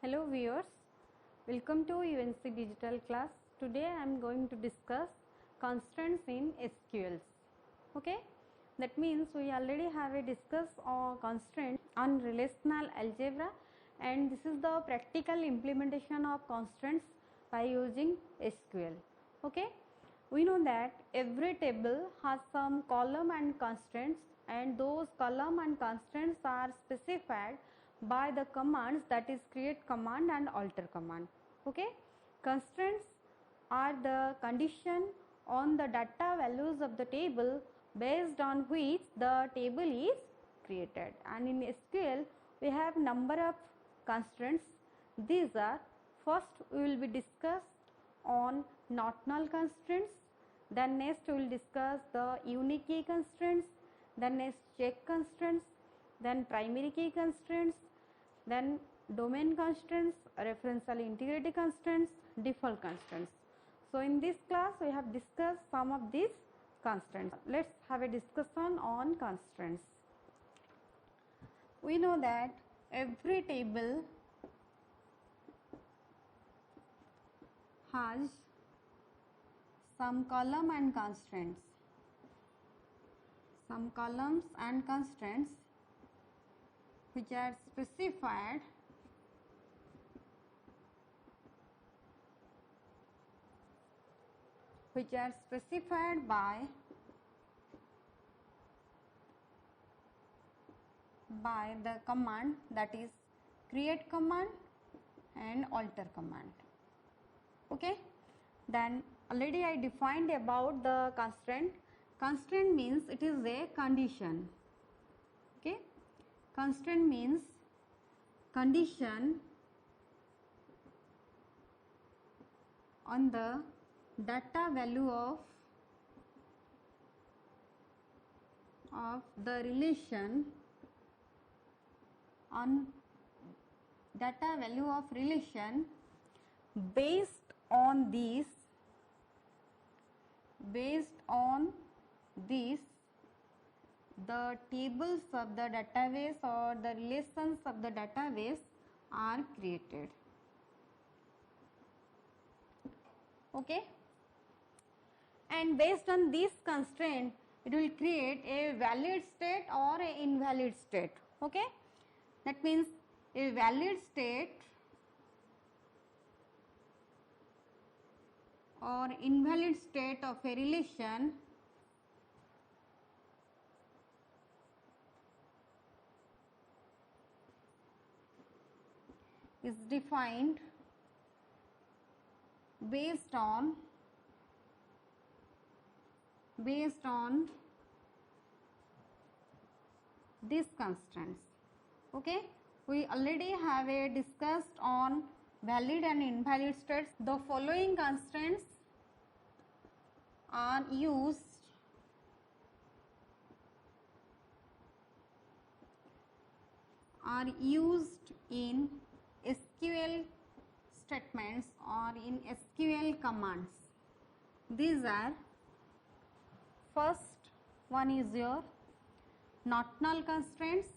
Hello viewers, welcome to UNC Digital class. Today I am going to discuss constraints in SQLs. Okay, that means we already have a discuss on constraint on relational algebra, and this is the practical implementation of constraints by using SQL. Okay, we know that every table has some column and constraints, and those column and constraints are specified by the commands, that is create command and alter command. Okay, constraints are the condition on the data values of the table based on which the table is created, and in SQL we have number of constraints. These are, first we will be discussed on not null constraints, then next we will discuss the unique key constraints, then next check constraints, then primary key constraints, then domain constraints, referential integrity constraints, default constraints. So in this class we have discussed some of these constraints. Let's have a discussion on constraints. We know that every table has some column and constraints, some columns and constraints which are specified by the command, that is create command and alter command. Okay, then already I defined about the constraint. Constraint means it is a condition. Okay, constraint means condition on the data value of the relation, on data value of relation based on this the tables of the database or the relations of the database are created. Okay, and based on this constraint it will create a valid state or a invalid state. Okay, that means a valid state or invalid state of a relation is defined based on these constraints. Okay, we already have a discussed on valid and invalid states. The following constraints are used in SQL statements or in SQL commands. These are, first one is your not null constraints.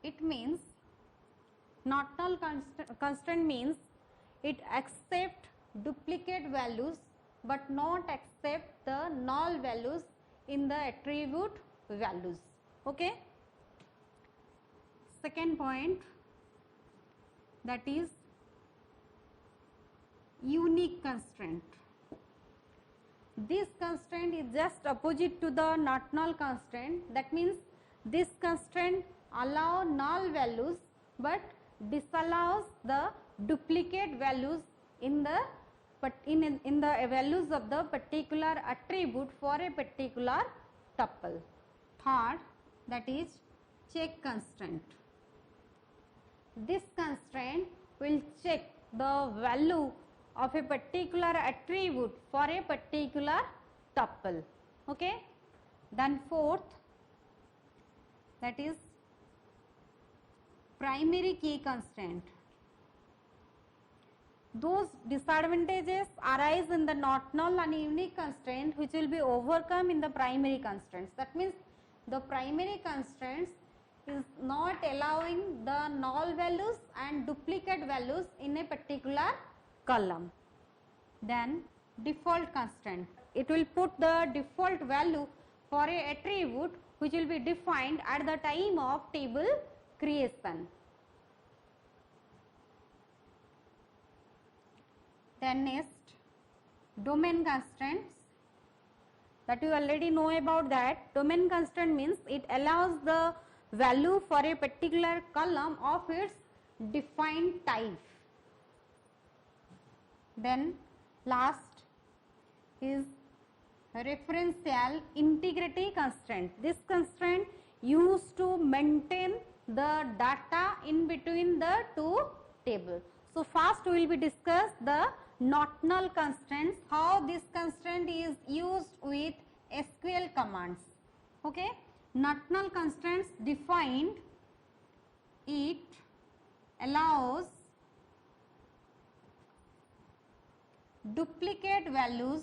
It means not null constraint means it accept duplicate values but not accept the null values in the attribute values. Okay, second point, that is unique constraint. This constraint is just opposite to the not null constraint. That means this constraint allow null values but disallows the duplicate values in the values of the particular attribute for a particular tuple. Third, that is check constraint. This constraint will check the value of a particular attribute for a particular tuple. Okay, then fourth, that is primary key constraint. Those disadvantages arise in the not null and unique constraint which will be overcome in the primary constraints. That means the primary constraints is not allowing the null values and duplicate values in a particular column. Then default constraint, it will put the default value for a attribute which will be defined at the time of table creation. Then next, domain constraints, that you already know about that. Domain constraint means it allows the value for a particular column of its defined type. Then last is referential integrity constraint. This constraint used to maintain the data in between the two tables. So first we will be discuss the not null constraints, how this constraint is used with SQL commands. Okay, not null constraints defined, it allows duplicate values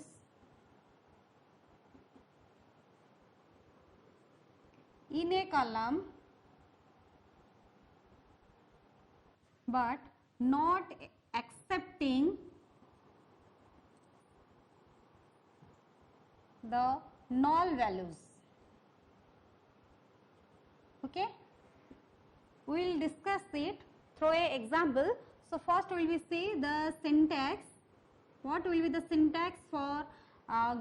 in a column but not accepting the null values. Okay, we will discuss it through an example. So first we will see the syntax. What will be the syntax for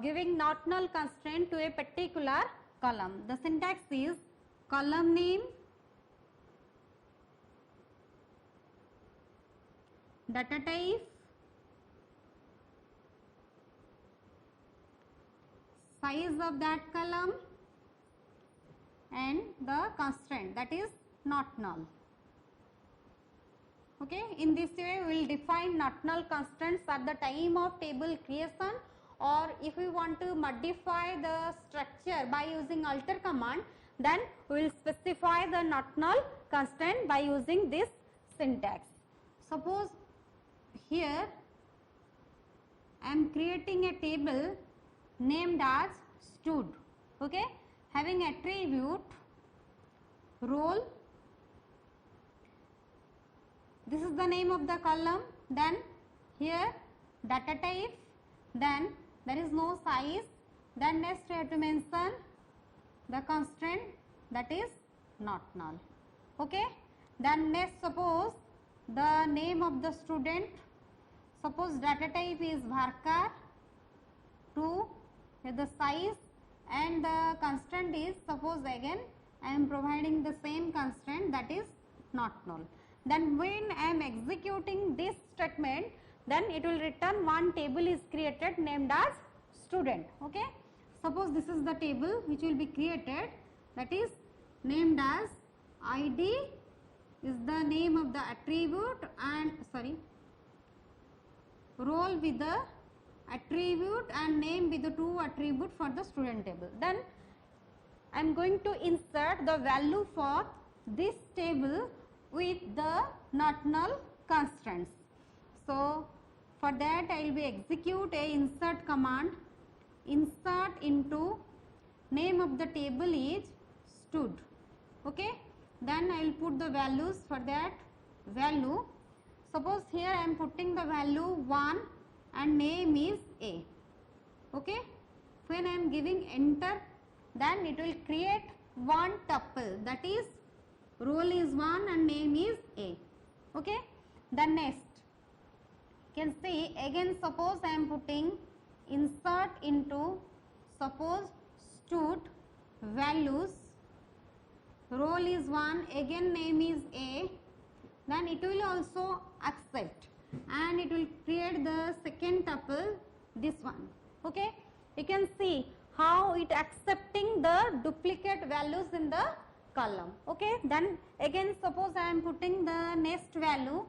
giving not null constraint to a particular column? The syntax is column name, data type, size of that column, and the constraint, that is not null. Okay, in this way we will define not null constraints at the time of table creation, or if we want to modify the structure by using alter command, then we will specify the not null constraint by using this syntax. Suppose here I am creating a table named as stud, okay, having attribute roll. This is the name of the column, then here data type, then there is no size, then next we have to mention the constraint, that is not null. Okay, then next suppose the name of the student, suppose data type is varchar 2, the size and the constraint is, suppose again I am providing the same constraint, that is not null. Then when I am executing this statement, then it will return one table is created named as student. Okay, suppose this is the table which will be created, that is named as ID is the name of the attribute, and role with the attribute and name with the two attribute for the student table. Then I am going to insert the value for this table with the not null constraints. So for that I will be execute a insert command, insert into name of the table is stud. Okay, then I will put the values for that value. Suppose here I am putting the value 1 and name is A. Okay, when I am giving enter, then it will create one tuple, that is role is 1 and name is A. Okay, then next you can see again, suppose I am putting insert into, suppose stud values, role is 1, again name is A, then it will also accept and it will create the second tuple, this one. Okay, you can see how it accepting the duplicate values in the column. Okay, then again suppose I am putting the next value,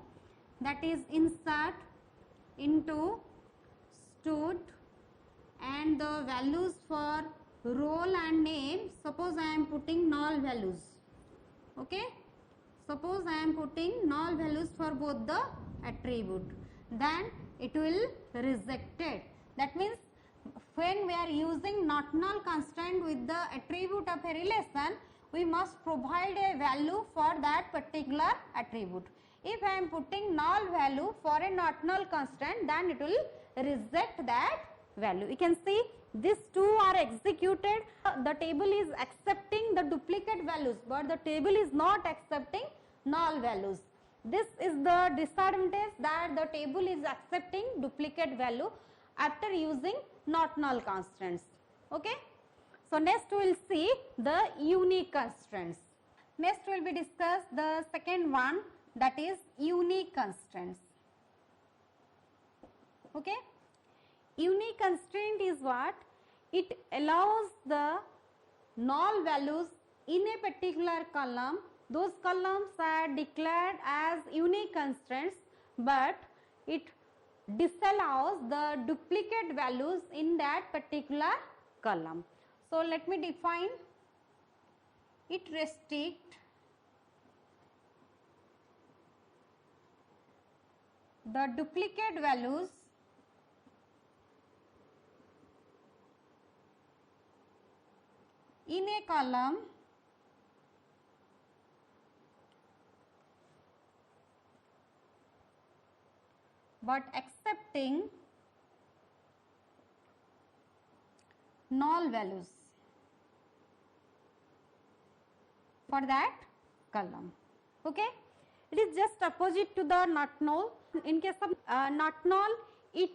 that is insert into stud and the values for role and name, suppose I am putting null values. Okay, suppose I am putting null values for both the attribute, then it will reject it. That means when we are using not null constraint with the attribute of a relation, we must provide a value for that particular attribute. If I am putting null value for a not null constant, then it will reject that value. You can see these two are executed. The table is accepting the duplicate values, but the table is not accepting null values. This is the disadvantage, that the table is accepting duplicate value after using not null constants. Okay. So next we will see the unique constants. Next will be discussed the second one, that is unique constants. Okay. Unique constraint is what? It allows the null values in a particular column. Those columns are declared as unique constants, but it disallows the duplicate values in that particular column. So let me define. It restricts the duplicate values in a column but accepting null values for that column. Okay. It is just opposite to the not null. In case of not null, it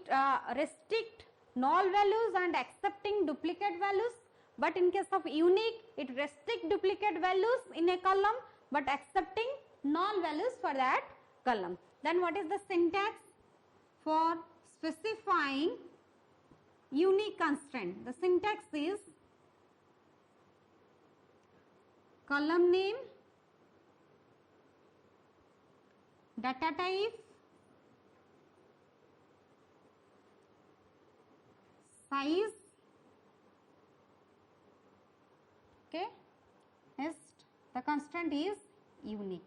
restricts null values and accepting duplicate values, but in case of unique, it restricts duplicate values in a column but accepting null values for that column. Then what is the syntax for specifying unique constraint? The syntax is column name, data type, size. Okay. Next, the constraint is unique.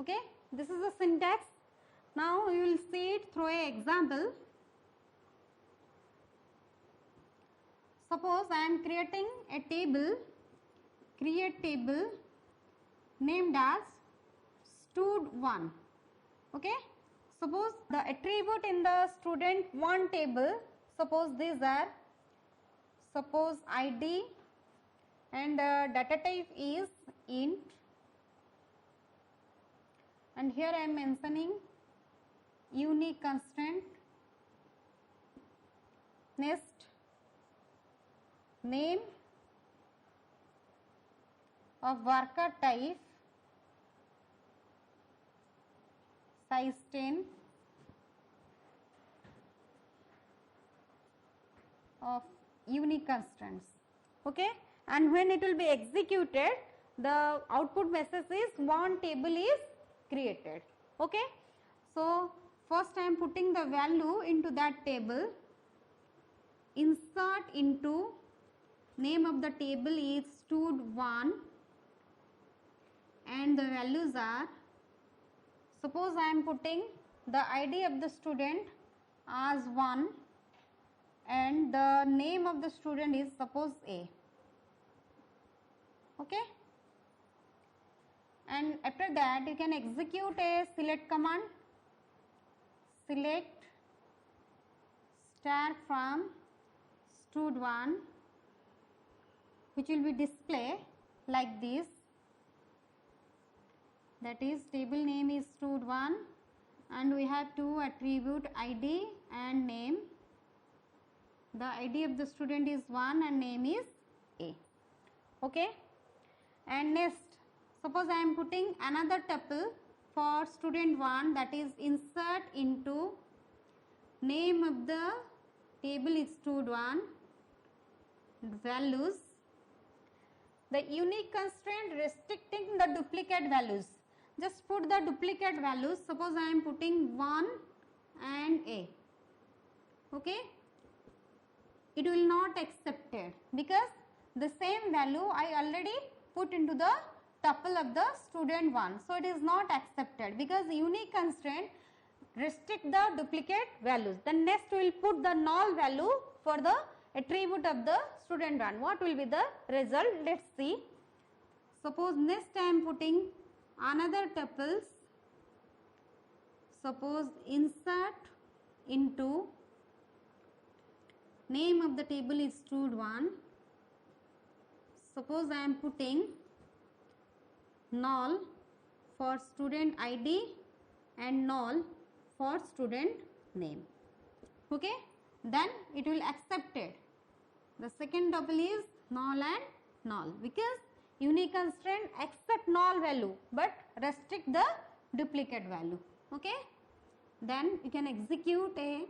Okay. This is the syntax. Now we will see it through an example. Suppose I am creating a table, create table named as stud1. Okay. Suppose the attribute in the student1 table, suppose these are, suppose ID and data type is int, and here I am mentioning unique constraint. Next, name of worker type, size 10, of unique constants. Okay. And when it will be executed, the output message is one table is created. Okay. So first I am putting the value into that table, insert into, name of the table is stud1 and the values are, suppose I am putting the ID of the student as 1 and the name of the student is suppose A. Okay. And after that you can execute a select command, select star from stud1, which will be display like this, that is table name is stud1 and we have two attribute ID and name. The ID of the student is 1 and name is A. Okay. And next, suppose I am putting another tuple for student 1, that is insert into, name of the table is stud1, values, the unique constraint restricting the duplicate values. Just put the duplicate values. Suppose I am putting 1 and A. Okay. It will not accepted because the same value I already put into the tuple of the student 1. So it is not accepted because unique constraint restrict the duplicate values. Then next we will put the null value for the attribute of the student 1. What will be the result? Let's see. Suppose next I am putting another tuples. Suppose insert into name of the table is stud1. Suppose I am putting null for student ID and null for student name. Okay, then it will accept it. The second tuple is null and null because unique constraint accept null value but restrict the duplicate value. Okay, then you can execute a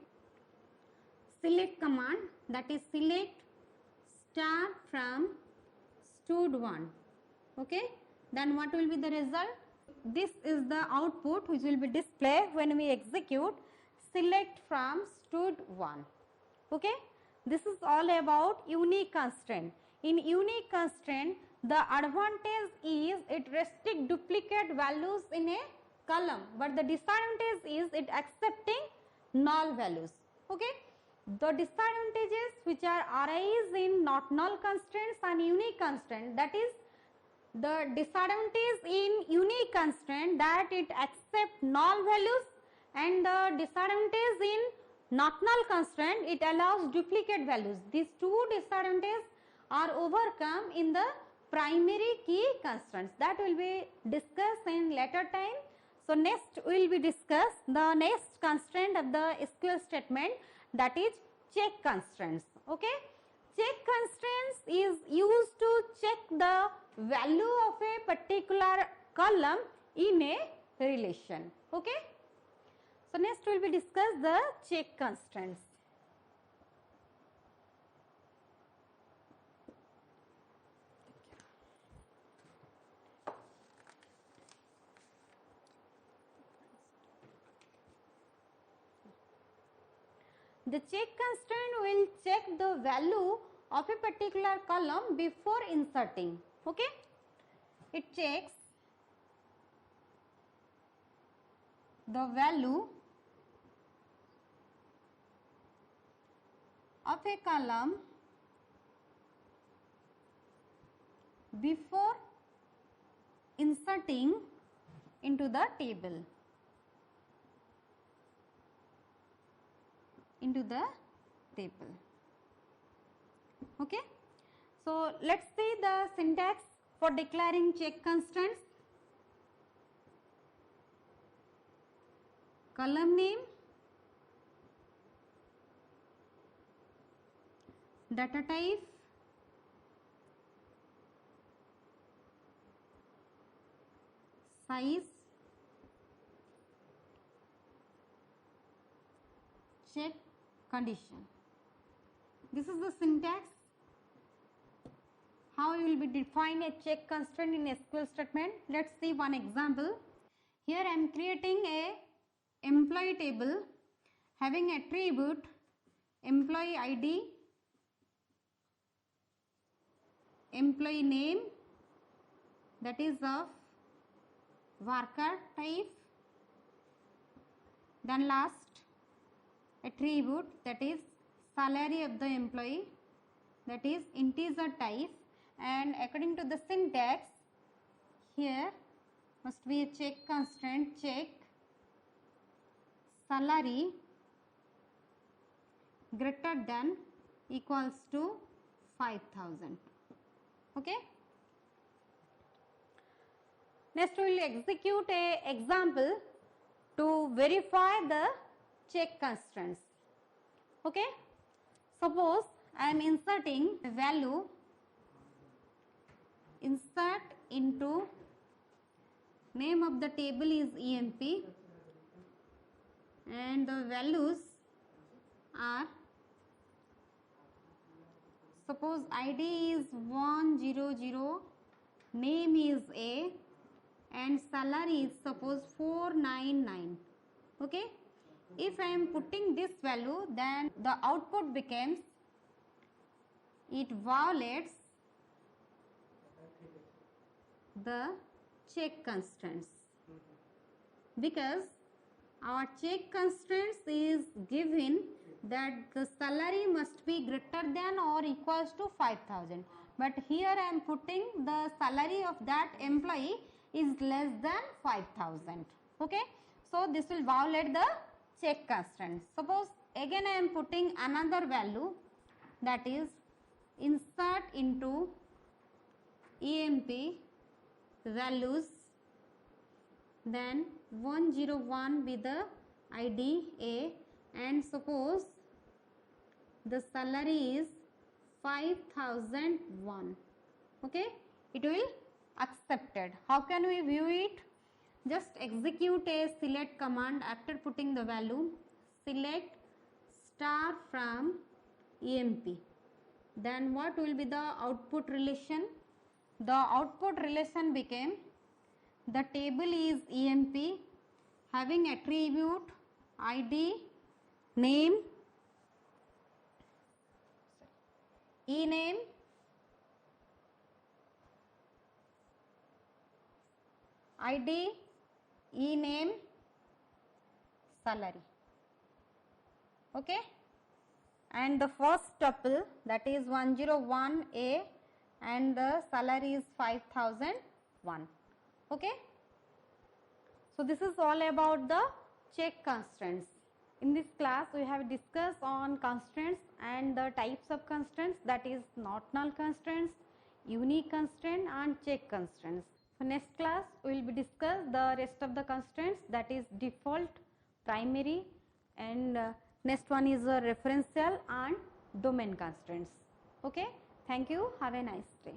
select command, that is select star from stud1. Okay, then what will be the result? This is the output which will be displayed when we execute select from stud1. Okay, this is all about unique constraint. In unique constraint, the advantage is it restricts duplicate values in a column, but the disadvantage is it accepting null values. Okay, the disadvantages which are arise in not null constraints and unique constraint, that is the disadvantage in unique constraint that it accepts null values, and the disadvantage in not null constraint it allows duplicate values. These two disadvantages are overcome in the primary key constraints. That will be discussed in later time. So next we will be discuss the next constraint of the SQL statement, that is check constraints. Okay, check constraints is used to check the value of a particular column in a relation. Okay, so next we will be discuss the check constraints. The check constraint will check the value of a particular column before inserting. Okay, it checks the value of a column before inserting into the table. Okay, so let's see the syntax for declaring check constraints. Column name, data type, size, check condition. This is the syntax how you will be define a check constraint in SQL statement. Let's see one example. Here I am creating a employee table having attribute employee ID, employee name, that is of varchar type, then last attribute, that is salary of the employee, that is integer type, and according to the syntax here must be a check constraint, check salary greater than equals to 5,000. Okay, next we will execute a example to verify the check constraints. Okay, suppose I am inserting a value, insert into name of the table is EMP and the values are, suppose ID is 100, name is A and salary is suppose 499. Okay, if I am putting this value, then the output becomes it violates the check constraints, because our check constraints is given that the salary must be greater than or equals to 5,000. But here I am putting the salary of that employee is less than 5,000. Okay. So this will violate the check constraint. Suppose again I am putting another value, that is insert into EMP values, then 101 with the ID A, and suppose the salary is 5,001. Okay, it will accepted. How can we view it? Just execute a select command after putting the value, select star from EMP. Then what will be the output relation? The output relation became, the table is EMP having attribute ID, name, ename, ID, ename, salary. Okay, and the first tuple, that is 101A, and the salary is 5,001. Okay. So this is all about the check constraints. In this class we have discussed on constraints and the types of constraints, that is not null constraints, unique constraint and check constraints. So next class we will be discuss the rest of the constraints, that is default, primary, and next one is referential and domain constraints. Okay. Thank you. Have a nice day.